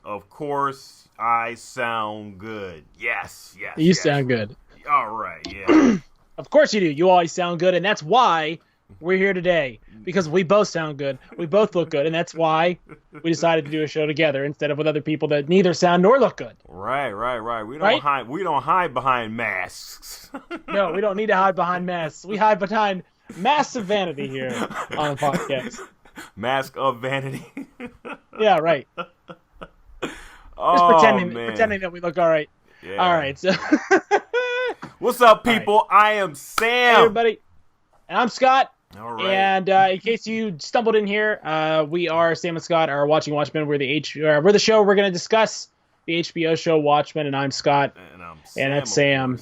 Of course, I sound good. Yes. You sound good. All right, yeah. Of course you do. You always sound good, and that's why we're here today. Because we both sound good. We both look good, and that's why we decided to do a show together instead of with other people that neither sound nor look good. Right. We don't hide behind masks. No, we don't need to hide behind masks. We hide behind masks of vanity here on the podcast. Mask of vanity. Yeah, right. Oh, pretending that we look all right. Yeah. All right, so what's up, people? Right. I am Sam. Hey, everybody. And I'm Scott. All right. And in case you stumbled in here, we are Sam and Scott are watching Watchmen. We're the show. We're going to discuss the HBO show Watchmen, and I'm Scott. And I'm Sam. And that's Sam.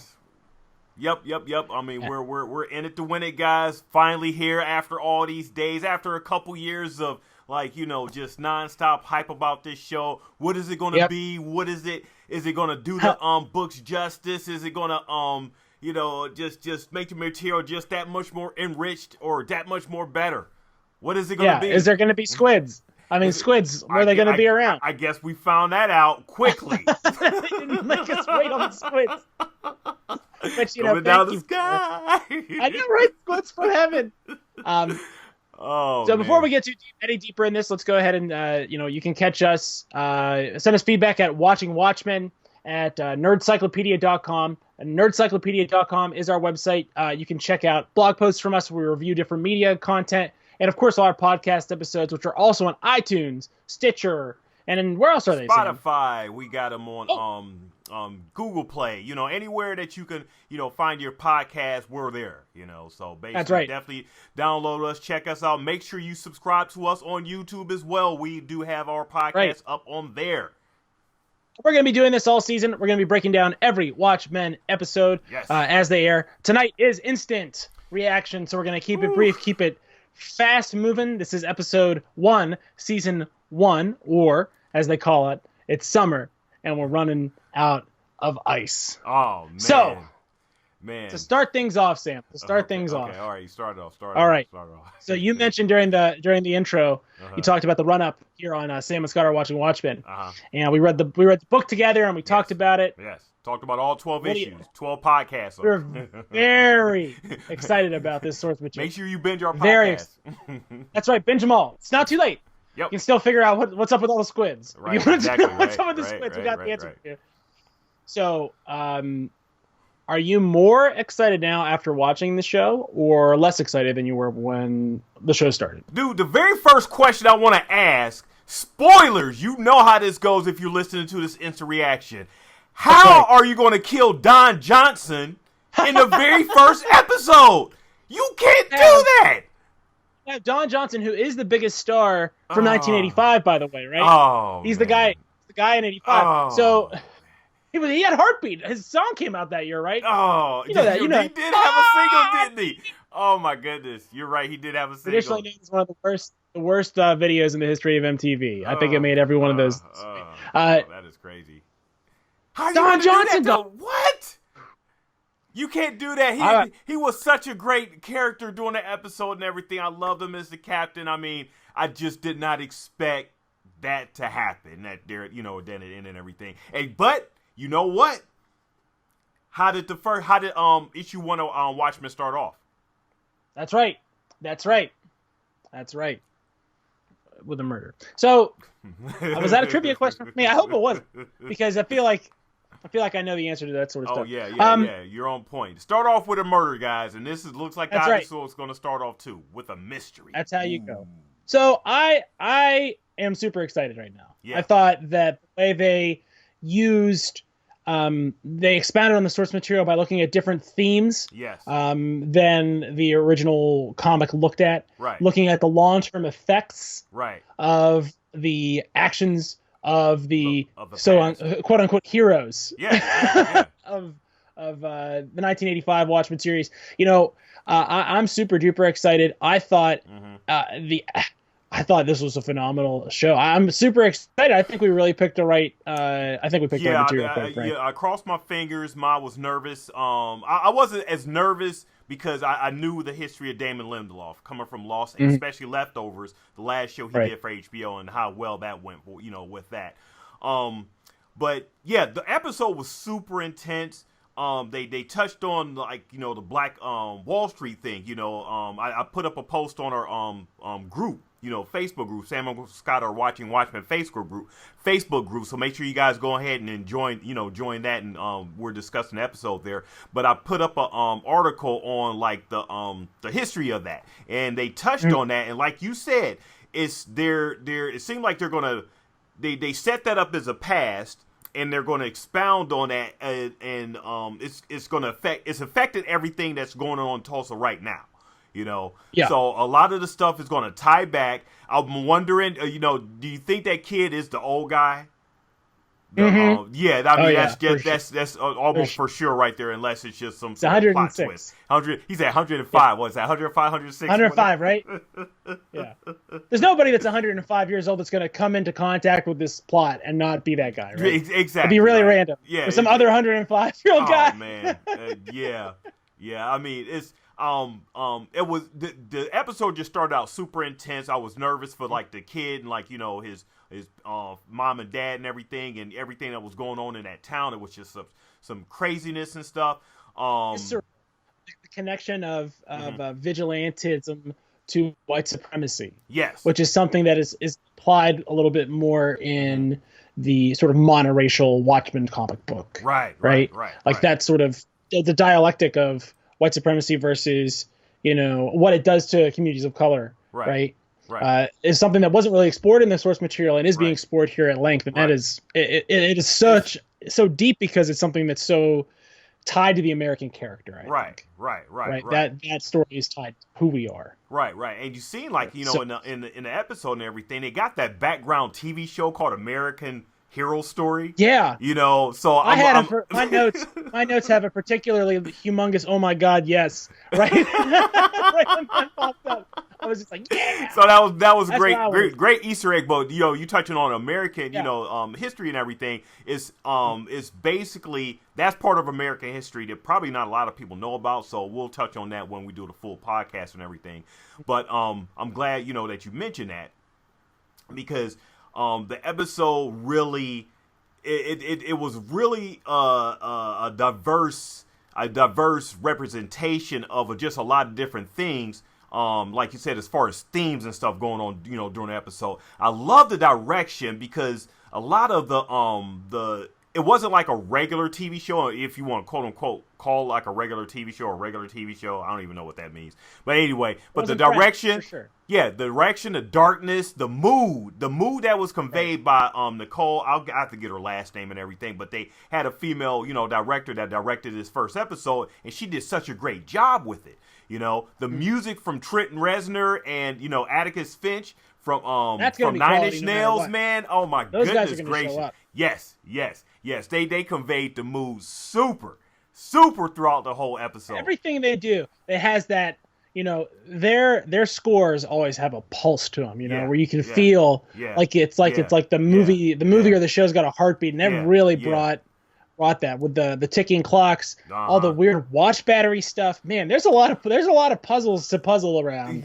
Yep. I mean, we're in it to win it, guys. Finally here after all these days, after a couple years of just nonstop hype about this show. What is it going to be? What is it? Is it going to do the books justice? Is it going to just make the material just that much more enriched or that much more better? What is it going to be? Is there going to be squids? I mean, squids, are they going to be around? I guess we found that out quickly. They didn't make us wait on the squids. But, coming down the sky. I know, right? Squids from heaven. So before we get any deeper in this, let's go ahead and, you can catch us, send us feedback at watchingwatchmen at Nerdcyclopedia.com. And Nerdcyclopedia.com is our website. You can check out blog posts from us where we review different media content. And, of course, all our podcast episodes, which are also on iTunes, Stitcher, and then where else are they? Spotify. Sam? We got them on Google Play. Anywhere that you can, find your podcast, we're there. So basically, that's right. Definitely download us, check us out. Make sure you subscribe to us on YouTube as well. We do have our podcast up on there. We're going to be doing this all season. We're going to be breaking down every Watchmen episode as they air. Tonight is instant reaction, so we're going to keep it brief, keep it fast moving. This is episode 1, season 1, or as they call it, it's summer, and we're running out of ice. Oh, man. So, to start things off, Sam, things off. Okay, all right, you start off. All right. So you mentioned during the intro, you talked about the run-up here on Sam and Scott are watching Watchmen. And we read the book together, and we talked about it. Yes, talked about all 12 issues, 12 podcasts. We're very excited about this source material. Make sure you binge our podcast. That's right, binge them all. It's not too late. Yep. You can still figure out what's up with all the squids. Right, if you want exactly, to know what's up with the squids, we got the answer for you. So, are you more excited now after watching the show, or less excited than you were when the show started? Dude, the very first question I want to ask, spoilers, you know how this goes if you're listening to this instant reaction. How are you going to kill Don Johnson in the very first episode? You can't do that! Yeah, Don Johnson, who is the biggest star from 1985, by the way, right? Oh, he's the guy in '85. So he had Heartbeat. His song came out that year, right? Oh, you know that. He did have a single, didn't he? Oh my goodness, you're right. He did have a single. Traditionally known as one of the worst videos in the history of MTV. I think it made every one of those. That is crazy. How Don Johnson, what? You can't do that. He was such a great character during the episode and everything. I loved him as the captain. I mean, I just did not expect that to happen. That there, then it ended and everything. But you know what? How did issue 1 of Watchmen start off? That's right. With a murder. So, was that a trivia question for me? I hope it wasn't, because I feel like I know the answer to that sort of stuff. Oh, yeah. You're on point. Start off with a murder, guys, and looks like Dinosaur is going to start off, too, with a mystery. That's how you go. So, I am super excited right now. Yeah. I thought that the way they used... they expanded on the source material by looking at different themes than the original comic looked at. Right. Looking at the long-term effects of the actions of the quote-unquote heroes of the 1985 Watchmen series. I'm super duper excited. I thought this was a phenomenal show. I'm super excited. I think we really picked the right. I think we picked the right material. I crossed my fingers. I was nervous. I wasn't as nervous because I knew the history of Damon Lindelof coming from Lost, and especially Leftovers, the last show he did for HBO, and how well that went. With that. But yeah, the episode was super intense. They touched on like the Black Wall Street thing. I put up a post on our group, Facebook group, Sam and Scott are watching Watchmen Facebook group. So make sure you guys go ahead and join that, and we're discussing the episode there. But I put up a article on like the history of that, and they touched on that, and like you said, it seemed like they're gonna they set that up as a past. And they're going to expound on that, and it's going to affected everything that's going on in Tulsa right now, Yeah. So a lot of the stuff is going to tie back. I'm wondering, do you think that kid is the old guy? Yeah, I mean that's almost for sure right there, unless it's just some sort of plot twist. He's at 105. What is that? 105, 106? 105, right? Yeah. There's nobody that's 105 years old that's going to come into contact with this plot and not be that guy, right? Exactly. It'd be really random. Yeah. With some other 105-year-old guy. Oh man, yeah. I mean, it's it was the episode just started out super intense. I was nervous for like the kid and like his mom and dad and everything that was going on in that town. It was just some craziness and stuff. The connection of vigilantism to white supremacy. Yes. Which is something that is applied a little bit more in the sort of monoracial Watchmen comic book. Right. Like that sort of the dialectic of white supremacy versus, what it does to communities of color. Right. Is something that wasn't really explored in the source material and is being explored here at length. And that is, it is so deep because it's something that's so tied to the American character. I think. Right. That story is tied to who we are. Right. And you seen like, in the episode and everything, they got that background TV show called American Hero Story. Yeah. So my notes have a particularly humongous, oh my God, yes. Right. Right when that popped up. I was just like, yeah. So that was great Easter egg, but you touching on American, history and everything is basically that's part of American history that probably not a lot of people know about. So we'll touch on that when we do the full podcast and everything. But I'm glad that you mentioned that because the episode really it was really a diverse representation of just a lot of different things. Like you said, as far as themes and stuff going on, during the episode, I love the direction because a lot of it wasn't like a regular TV show, if you want to quote unquote call like a regular TV show or a regular TV show. I don't even know what that means, but anyway, but the direction, the direction, the darkness, the mood that was conveyed by Nicole. I have to get her last name and everything, but they had a female director that directed this first episode, and she did such a great job with it. The music from Trenton Reznor and Atticus Finch from 9 Inch Nails, man. Oh my goodness gracious! Yes. They conveyed the mood super throughout the whole episode. Everything they do, it has that. Their scores always have a pulse to them. Where you can feel like it's like the movie or the show's got a heartbeat, and that really brought that with the ticking clocks, all the weird watch battery stuff. Man, there's a lot of puzzles to puzzle around.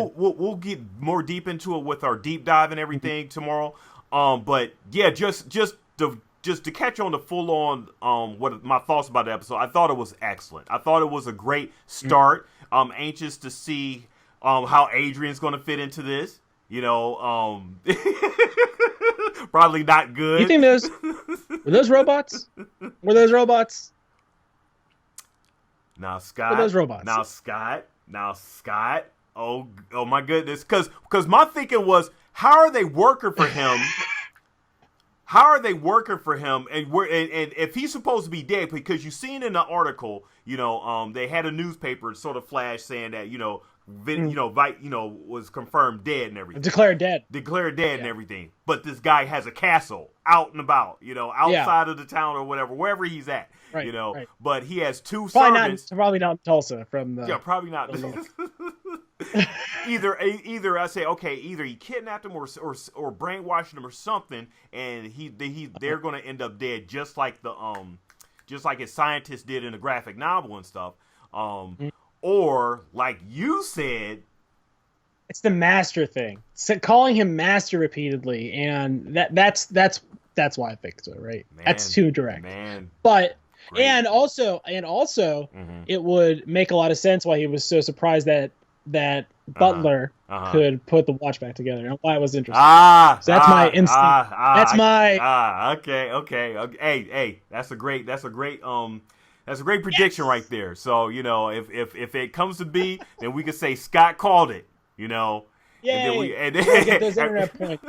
We'll get more deep into it with our deep dive and everything tomorrow. But yeah, just to catch on the full on what my thoughts about the episode. I thought it was excellent. I thought it was a great start. I'm anxious to see how Adrian's going to fit into this. Probably not good. You think were those robots? Were those robots? Now Scott. Were those robots? Now Scott. Oh my goodness. Because my thinking was, how are they working for him? And if he's supposed to be dead, because you seen in the article, they had a newspaper sort of flash saying that was confirmed dead and everything. Declared dead and everything. But this guy has a castle out and about, outside of the town or whatever, wherever he's at, Right. But he has two servants. Probably not Tulsa from the. Yeah, probably not. Either I say, okay, either he kidnapped him or brainwashed him or something, and they're going to end up dead, just like his scientists did in the graphic novel and stuff. Or like you said, It's the master thing. So calling him master repeatedly, and that's why I think so, right? Man, that's too direct. Man. But Great. and also it would make a lot of sense why he was so surprised that Butler could put the watch back together. And why it was interesting. So that's my instinct. Okay. Hey, that's a great prediction right there. So, if it comes to be, then we can say Scott called it, Yay. And then get those internet points.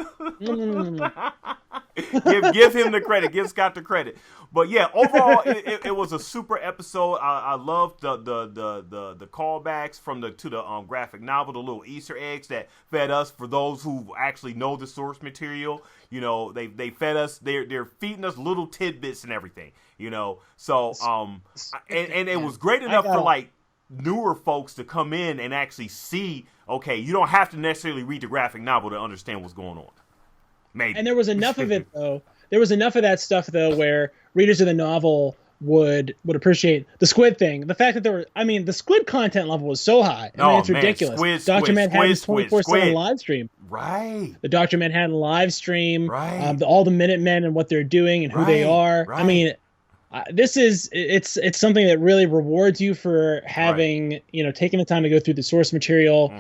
give him the credit. Give Scott the credit. But yeah, overall, it was a super episode. I loved the callbacks to the graphic novel, the little Easter eggs that fed us. For those who actually know the source material, they fed us. They're feeding us little tidbits and everything. So and it was great enough for like newer folks to come in and actually see. Okay, you don't have to necessarily read the graphic novel to understand what's going on. Maybe. And there was enough of it though. There was enough of that stuff though where readers of the novel would appreciate the squid thing. The fact that the squid content level was so high. It's ridiculous. Dr. Manhattan's 24/7 live stream. Right. The Dr. Manhattan live stream. Right. All the Minutemen and what they're doing and who they are. Right. It's something that really rewards you for having taken the time to go through the source material.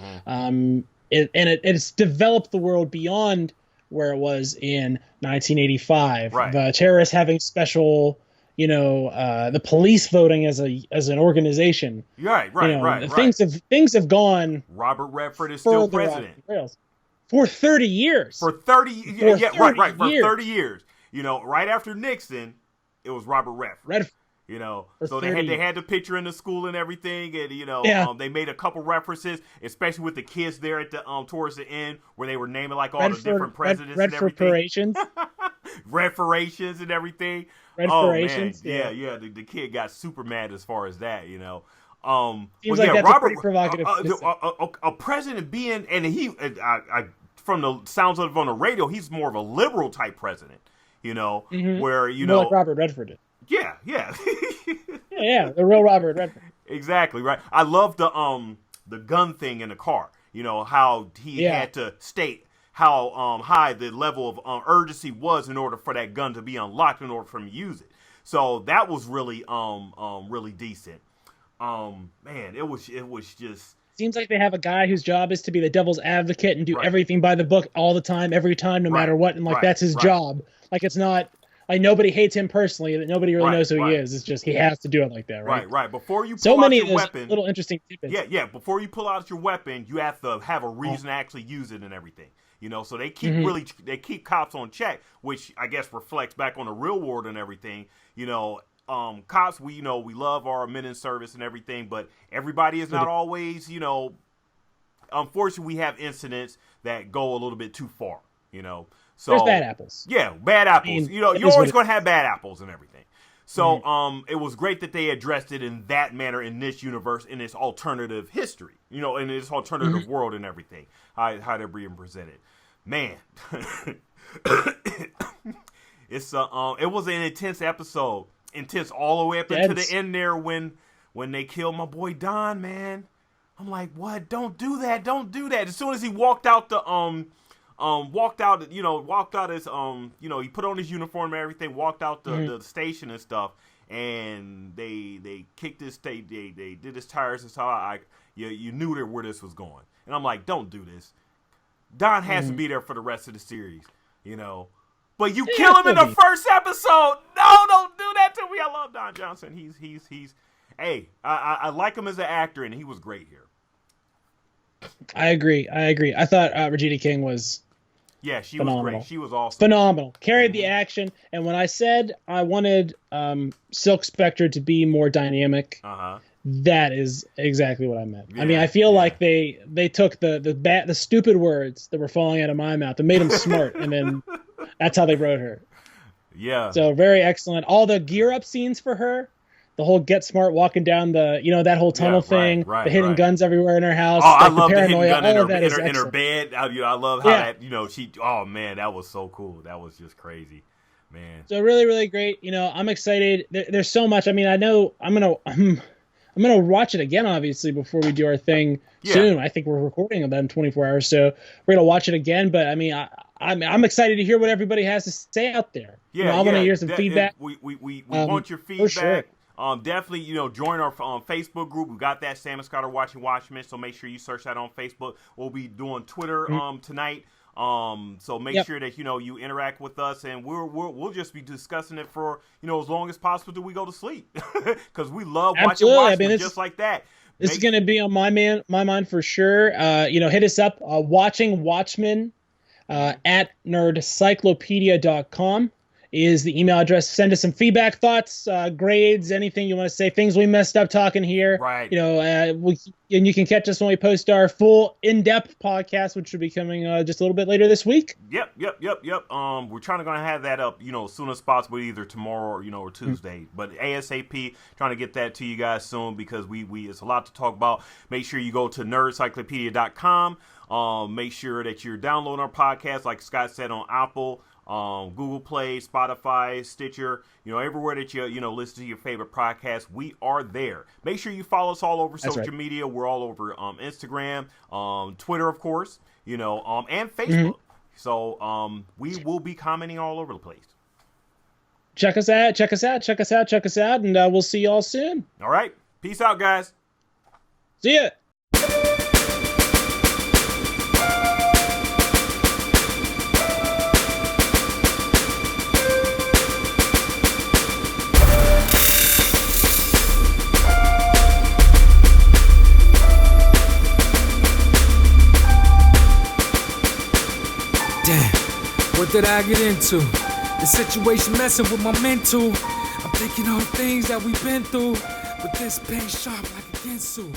It's developed the world beyond where it was in 1985. Right. The terrorists having special, the police voting as an organization. Right. Things have gone. Robert Redford is still president for 30 years. For 30 years. Right after Nixon, it was Robert Redford. So they had the picture in the school and everything, and they made a couple references, especially with the kids there at the towards the end where they were naming like all the different presidents and everything. Reparations and everything. Reparations. Oh man, yeah. The kid got super mad as far as that, Seems like that's Robert, a pretty provocative. A president being, and I from the sounds of it on the radio, he's more of a liberal type president, where more like Robert Redford did. Yeah. yeah, the real Robert Redford. Exactly, right. I love the gun thing in the car. How he had to state how high the level of urgency was in order for that gun to be unlocked in order for him to use it. So that was really really decent. Man, it was just seems like they have a guy whose job is to be the devil's advocate and do everything by the book all the time, every time, no matter what, and that's his job. Like it's not. Like nobody hates him personally. That nobody really knows who he is. It's just he has to do it like that, right? Right. Before you pull out your weapon, little interesting tidbits. Yeah. Before you pull out your weapon, you have to have a reason to actually use it and everything. So they keep they keep cops on check, which I guess reflects back on the real world and everything. Cops, we love our men in service and everything, but everybody is not always. Unfortunately, we have incidents that go a little bit too far. So there's bad apples. Yeah, bad apples. You're always going to have bad apples and everything. So it was great that they addressed it in that manner in this universe, in this alternative history, in this alternative world and everything, how they're being presented. Man, it was an intense episode, intense all the way up into the end there when they killed my boy Don. Man, I'm like, what? Don't do that! As soon as he walked out walked out his, he put on his uniform and everything, walked out the station and stuff, and they kicked his, they did his tires and stuff. You knew where this was going. And I'm like, don't do this. Don has to be there for the rest of the series, But you kill him in the first episode. No, don't do that to me. I love Don Johnson. He's hey, I like him as an actor, and he was great here. I agree. I thought Regina King was she phenomenal. was great. She was awesome. Phenomenal. Carried the action. And when I said I wanted Silk Spectre to be more dynamic, that is exactly what I meant. Yeah, I feel like they took the stupid words that were falling out of my mouth and made them smart, and then that's how they wrote her. Yeah. So very excellent. All the gear up scenes for her. The whole Get Smart walking down the, that whole tunnel thing, the hidden guns everywhere in her house. Oh, I love the hidden gun in her bed. I love how that, oh man, that was so cool. That was just crazy, man. So really, really great. I'm excited. There's so much. I know I'm I'm gonna watch it again, obviously, before we do our thing soon. I think we're recording about in 24 hours, so we're gonna watch it again. But I mean, I'm excited to hear what everybody has to say out there. Yeah, I want to hear some feedback. We want your feedback. For sure. Definitely, join our Facebook group. We got that Sam and Scott are watching Watchmen, so make sure you search that on Facebook. We'll be doing Twitter tonight. So make sure that you interact with us, and we'll just be discussing it for as long as possible till we go to sleep, because we love watching Watchmen just like that. This is going to be on my mind for sure. Hit us up, watching Watchmen at nerdcyclopedia.com is the email address. Send us some feedback, thoughts, grades, anything you want to say, things we messed up talking here. Right. And you can catch us when we post our full in-depth podcast, which will be coming just a little bit later this week. Yep. We're trying to have that up, as soon as possible, either tomorrow or Tuesday. But ASAP, trying to get that to you guys soon, because we it's a lot to talk about. Make sure you go to nerdcyclopedia.com. Make sure that you're downloading our podcast, like Scott said, on Apple, Google Play, Spotify, Stitcher, everywhere that you listen to your favorite podcast. We are there. Make sure you follow us all over social media. We're all over Instagram, Twitter, of course, and Facebook. So we will be commenting all over the place. Check us out, and we'll see y'all soon. All right. Peace out, guys. See ya. What did I get into? The situation messing with my mental. I'm thinking all the things that we've been through, but this pain sharp like a Ginsu.